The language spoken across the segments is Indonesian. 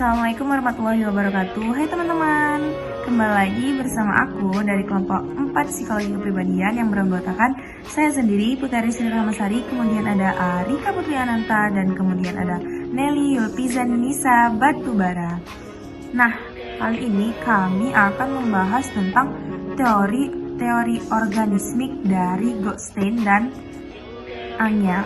Assalamualaikum warahmatullahi wabarakatuh. Hai teman-teman, kembali lagi bersama aku dari kelompok 4 Psikologi Kepribadian yang beranggotakan saya sendiri, Putri Sri Rahmasari, kemudian ada Arika Putri Ananta, dan kemudian ada Nelly Yulpizan Nisa Batubara. Nah, kali ini kami akan membahas tentang teori organismik dari Goldstein dan Anya.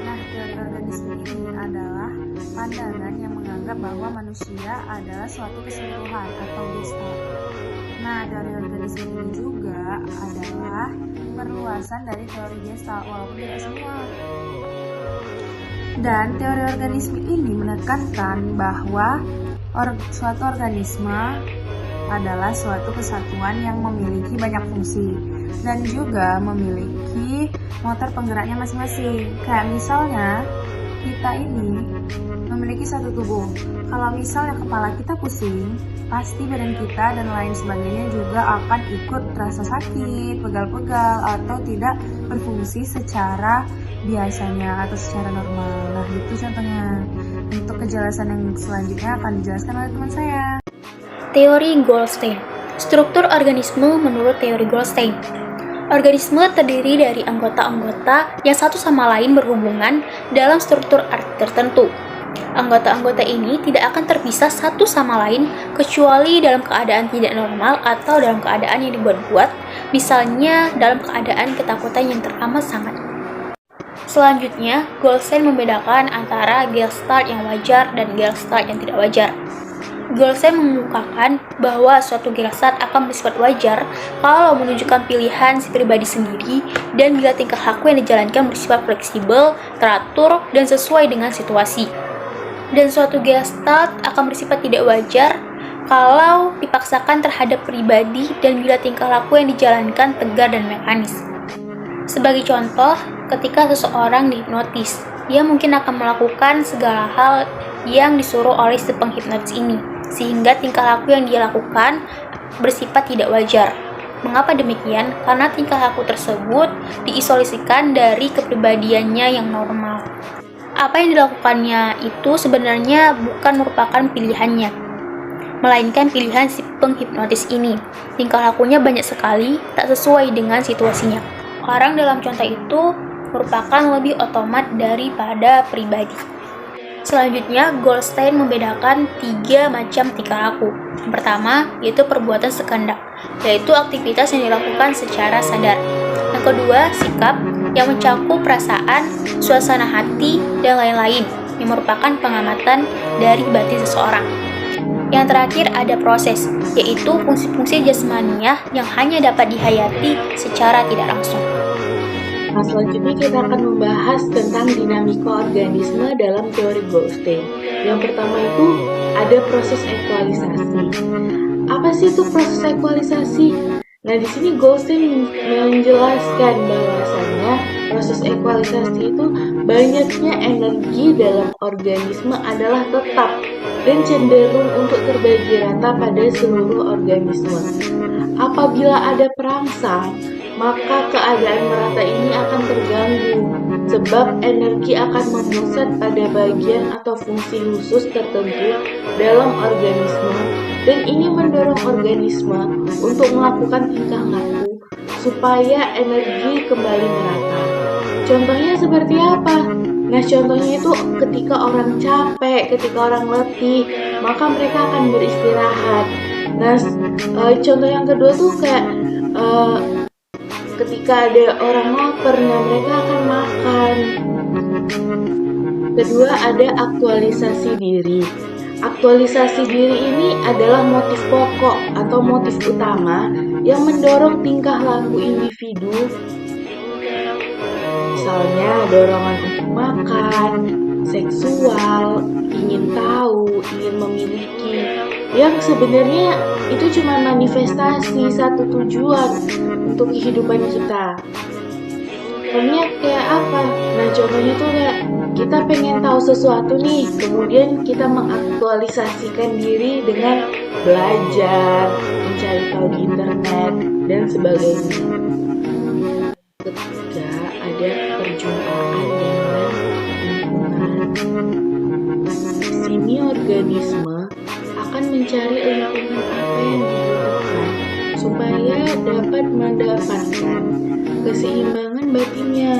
Nah, teori organismik ini adalah pandangan yang menganggap bahwa manusia adalah suatu keseluruhan atau gestalt. Nah, teori organisme ini juga adalah perluasan dari teori gestalt, walaupun tidak semua. Dan teori organisme ini menekankan bahwa suatu organisme adalah suatu kesatuan yang memiliki banyak fungsi dan juga memiliki motor penggeraknya masing-masing. Kayak misalnya kita ini memiliki satu tubuh. Kalau misalnya kepala kita pusing, pasti badan kita dan lain sebagainya juga akan ikut terasa sakit, pegal-pegal, atau tidak berfungsi secara biasanya atau secara normal. Nah, itu contohnya. Untuk kejelasan yang selanjutnya akan dijelaskan oleh teman saya. Teori Goldstein. Struktur organisme menurut teori Goldstein. Organisme terdiri dari anggota-anggota yang satu sama lain berhubungan dalam struktur tertentu. Anggota-anggota ini tidak akan terpisah satu sama lain kecuali dalam keadaan tidak normal atau dalam keadaan yang dibuat-buat, misalnya dalam keadaan ketakutan yang teramat sangat. Selanjutnya, Goldstein membedakan antara gestalt yang wajar dan gestalt yang tidak wajar. Goldstein mengemukakan bahwa suatu gestalt akan bersifat wajar kalau menunjukkan pilihan si pribadi sendiri dan bila tingkah laku yang dijalankan bersifat fleksibel, teratur, dan sesuai dengan situasi. Dan suatu gestalt akan bersifat tidak wajar kalau dipaksakan terhadap pribadi dan bila tingkah laku yang dijalankan tegar dan mekanis. Sebagai contoh, ketika seseorang dihipnotis, ia mungkin akan melakukan segala hal yang disuruh oleh si penghipnotis ini, sehingga tingkah laku yang dia lakukan bersifat tidak wajar. Mengapa demikian? Karena tingkah laku tersebut diisolasikan dari kepribadiannya yang normal. Apa yang dilakukannya itu sebenarnya bukan merupakan pilihannya, melainkan pilihan si penghipnotis ini. Tingkah lakunya banyak sekali tak sesuai dengan situasinya. Orang dalam contoh itu merupakan lebih otomat daripada pribadi. Selanjutnya, Goldstein membedakan 3 macam tingkah laku. Yang pertama, yaitu perbuatan sekendak, yaitu aktivitas yang dilakukan secara sadar. Yang kedua, sikap, yang mencakup perasaan, suasana hati, dan lain-lain, yang merupakan pengamatan dari batin seseorang. Yang terakhir ada proses, yaitu fungsi-fungsi jasmaniah yang hanya dapat dihayati secara tidak langsung. Nah, selanjutnya kita akan membahas tentang dinamika organisme dalam teori Goldstein. Yang pertama itu ada proses ekualisasi. Apa sih itu proses ekualisasi? Nah, di sini Goldstein menjelaskan bahwasannya proses ekualisasi itu banyaknya energi dalam organisme adalah tetap dan cenderung untuk terbagi rata pada seluruh organisme. Apabila ada perangsang, maka keadaan merata ini akan terganggu, sebab energi akan memusat pada bagian atau fungsi khusus tertentu dalam organisme, dan ini mendorong organisme untuk melakukan tingkah laku supaya energi kembali merata. Contohnya seperti apa? Nah, contohnya itu ketika orang capek, ketika orang letih, maka mereka akan beristirahat. Nah, contoh yang kedua tuh kayak ketika ada orang lapar, mereka akan makan. Kedua ada aktualisasi diri. Aktualisasi diri ini adalah motif pokok atau motif utama yang mendorong tingkah laku individu. Misalnya dorongan untuk makan, seksual, ingin tahu, ingin memiliki, yang sebenarnya itu cuma manifestasi satu tujuan untuk kehidupan kita. Contohnya kayak apa? Nah, contohnya tuh kayak kita pengen tahu sesuatu nih, kemudian kita mengaktualisasikan diri dengan belajar, mencari tahu di internet, dan sebagainya. Ketiga, ada perjumpaan dengan lingkungan. Di sini organisme organisme akan mencari lingkungan apa yang dibutuhkan supaya dapat mendapatkan keseimbangan batinnya.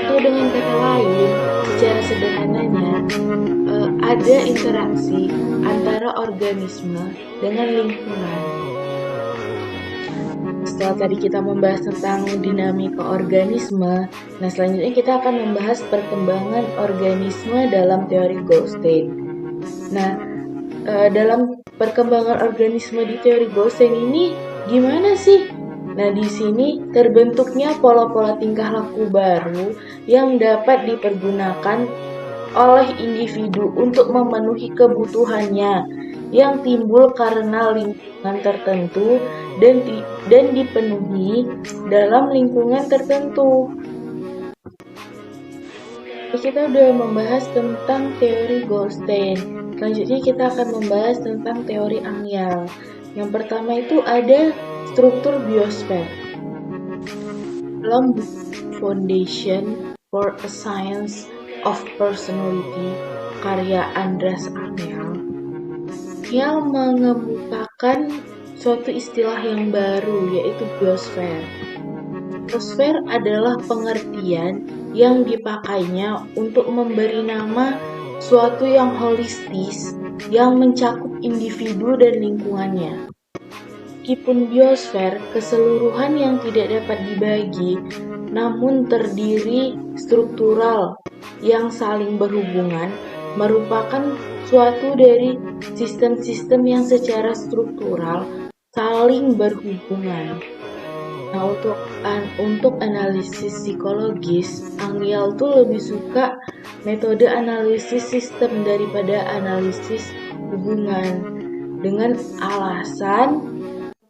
Atau dengan kata lain, secara sederhananya, ada interaksi antara organisme dengan lingkungan. Setelah tadi kita membahas tentang dinamika organisme, nah selanjutnya kita akan membahas perkembangan organisme dalam teori Goldstein. Nah, dalam perkembangan organisme di teori Goldstein ini gimana sih? Nah, di sini terbentuknya pola-pola tingkah laku baru yang dapat dipergunakan oleh individu untuk memenuhi kebutuhannya yang timbul karena lingkungan tertentu dan dipenuhi dalam lingkungan tertentu. Kita udah membahas tentang teori Goldstein. Selanjutnya kita akan membahas tentang teori Amyal. Yang pertama itu ada struktur biosfer. Dalam Foundation for a Science of Personality karya Andreas Amyal yang mengemukakan suatu istilah yang baru, yaitu biosfer. Biosfer adalah pengertian yang dipakainya untuk memberi nama suatu yang holistis yang mencakup individu dan lingkungannya. Meskipun biosfer keseluruhan yang tidak dapat dibagi, namun terdiri struktural yang saling berhubungan, merupakan suatu dari sistem-sistem yang secara struktural saling berhubungan. Nah, untuk analisis psikologis, Amyal tuh lebih suka metode analisis sistem daripada analisis hubungan, dengan alasan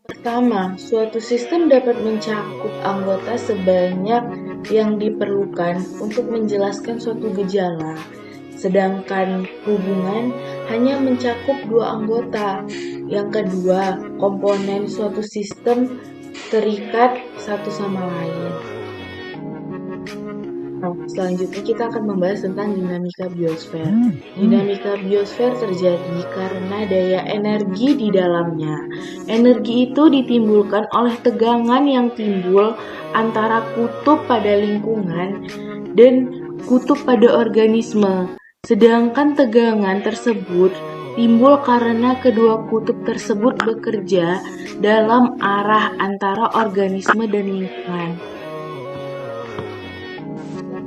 pertama, suatu sistem dapat mencakup anggota sebanyak yang diperlukan untuk menjelaskan suatu gejala, sedangkan hubungan hanya mencakup dua anggota. Yang kedua, komponen suatu sistem terikat satu sama lain. Nah, selanjutnya kita akan membahas tentang dinamika biosfer. Dinamika biosfer terjadi karena daya energi di dalamnya. Energi itu ditimbulkan oleh tegangan yang timbul antara kutub pada lingkungan dan kutub pada organisme. Sedangkan tegangan tersebut timbul karena kedua kutub tersebut bekerja dalam arah antara organisme dan lingkungan.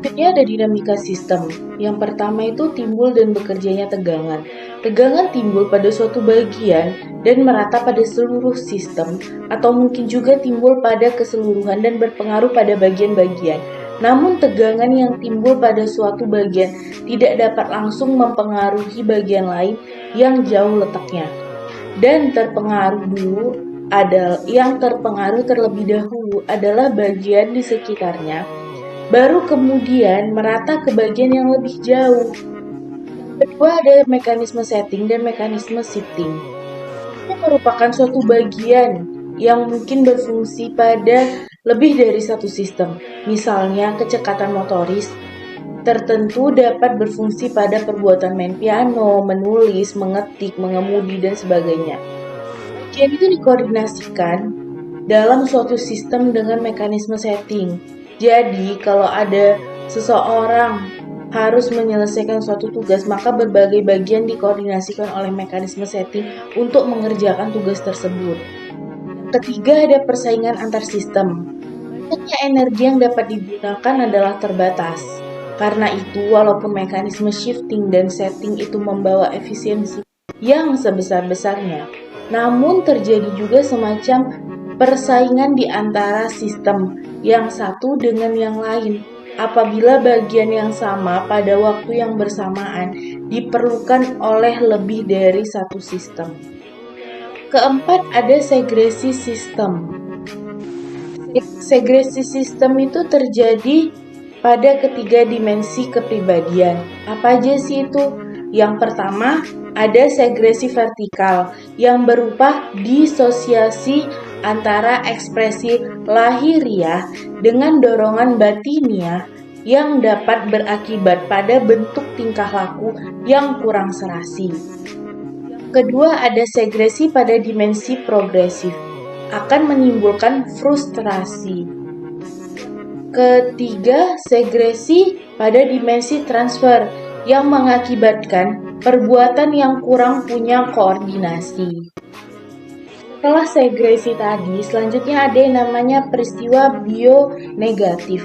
Selanjutnya ada dinamika sistem. Yang pertama itu timbul dan bekerjanya tegangan. Tegangan timbul pada suatu bagian dan merata pada seluruh sistem, atau mungkin juga timbul pada keseluruhan dan berpengaruh pada bagian-bagian. Namun tegangan yang timbul pada suatu bagian tidak dapat langsung mempengaruhi bagian lain yang jauh letaknya. Dan yang terpengaruh terlebih dahulu adalah bagian di sekitarnya, baru kemudian merata ke bagian yang lebih jauh. Kedua ada mekanisme setting dan mekanisme shifting. Ini merupakan suatu bagian yang mungkin berfungsi pada lebih dari satu sistem. Misalnya kecekatan motoris tertentu dapat berfungsi pada perbuatan main piano, menulis, mengetik, mengemudi, dan sebagainya. Bagian itu dikoordinasikan dalam suatu sistem dengan mekanisme setting. Jadi, kalau ada seseorang harus menyelesaikan suatu tugas, maka berbagai bagian dikoordinasikan oleh mekanisme setting untuk mengerjakan tugas tersebut. Ketiga, ada persaingan antar sistem. Banyaknya energi yang dapat digunakan adalah terbatas. Karena itu, walaupun mekanisme shifting dan setting itu membawa efisiensi yang sebesar-besarnya, namun terjadi juga semacam persaingan di antara sistem yang satu dengan yang lain. Apabila bagian yang sama pada waktu yang bersamaan diperlukan oleh lebih dari satu sistem. Keempat, ada segresi sistem. Segresi sistem itu terjadi pada ketiga dimensi kepribadian. Apa aja sih itu? Yang pertama, ada segresi vertikal yang berupa disosiasi antara ekspresi lahiriah dengan dorongan batiniah yang dapat berakibat pada bentuk tingkah laku yang kurang serasi. kedua ada segresi pada dimensi progresif, akan menimbulkan frustrasi. Ketiga, segresi pada dimensi transfer yang mengakibatkan perbuatan yang kurang punya koordinasi. Setelah segresi tadi, selanjutnya ada yang namanya peristiwa bionegatif.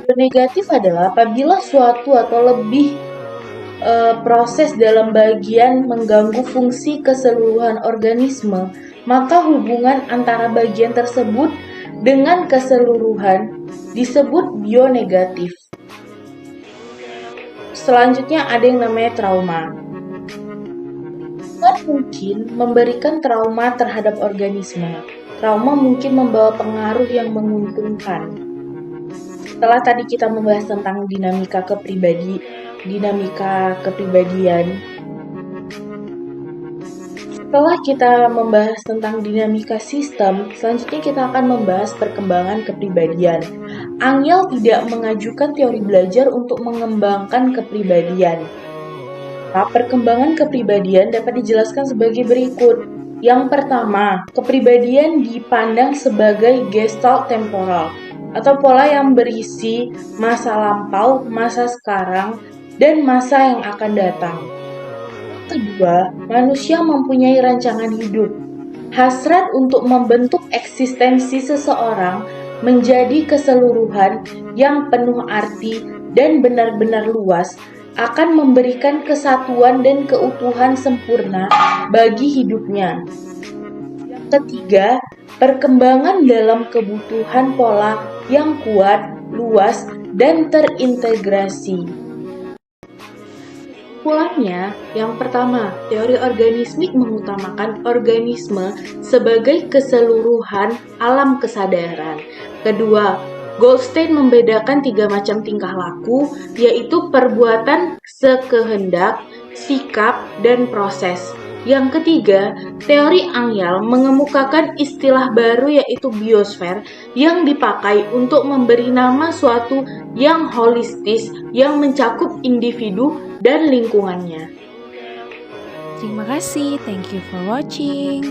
Bionegatif adalah apabila suatu atau lebih proses dalam bagian mengganggu fungsi keseluruhan organisme, maka hubungan antara bagian tersebut dengan keseluruhan disebut bionegatif. Selanjutnya ada yang namanya trauma. Tuhan mungkin memberikan trauma terhadap organisme. Trauma mungkin membawa pengaruh yang menguntungkan. Setelah tadi kita membahas tentang dinamika kepribadian. Setelah kita membahas tentang dinamika sistem, selanjutnya kita akan membahas perkembangan kepribadian. Angel tidak mengajukan teori belajar untuk mengembangkan kepribadian. Perkembangan kepribadian dapat dijelaskan sebagai berikut. Yang pertama, kepribadian dipandang sebagai gestalt temporal, atau pola yang berisi masa lampau, masa sekarang, dan masa yang akan datang. Kedua, manusia mempunyai rancangan hidup. Hasrat untuk membentuk eksistensi seseorang menjadi keseluruhan yang penuh arti dan benar-benar luas akan memberikan kesatuan dan keutuhan sempurna bagi hidupnya. Yang ketiga, perkembangan dalam kebutuhan pola yang kuat, luas, dan terintegrasi. Kesimpulannya, yang pertama, teori organismik mengutamakan organisme sebagai keseluruhan alam kesadaran. Kedua, Goldstein membedakan 3 macam tingkah laku, yaitu perbuatan sekehendak, sikap, dan proses. Yang ketiga, teori Angel mengemukakan istilah baru yaitu biosfer yang dipakai untuk memberi nama suatu yang holistis yang mencakup individu dan lingkungannya. Terima kasih, thank you for watching.